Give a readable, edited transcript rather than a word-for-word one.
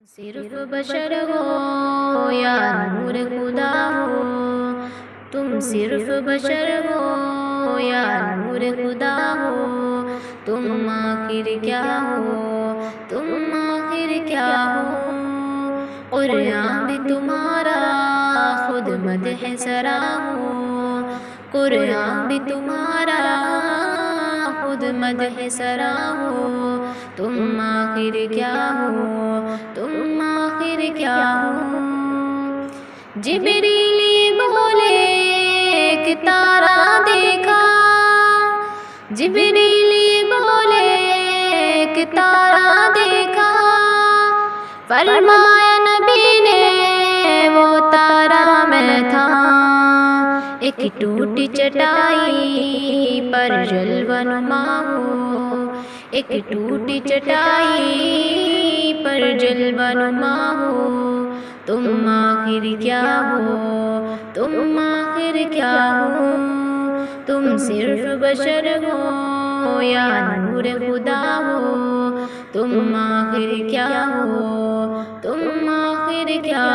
صرف بشر ہو یا نور خدا ہو، تم صرف بشر ہو یا نور خدا ہو، تم آخر کیا ہو، تم آخر کیا ہو؟ قرآن بھی تمہارا خود مدح سرا ہو، قرآن بھی تمہارا خود مدح سرا ہو، تم آخر کیا ہو، تم آخر کیا ہو؟ جبریل بولے ایک تارا دیکھا، جبریل بولے ایک تارا دیکھا، فرمایا نبی نے وہ تارا میں تھا، ایک ٹوٹی چٹائی پر جلوہ نما ہو، ایک ٹوٹی چٹائی پر جلوہ نما ہو، تم آخر کیا ہو، تم آخر کیا ہو؟ تم صرف بشر ہو یا نور خدا ہو، تم آخر کیا ہو، تم آخر کیا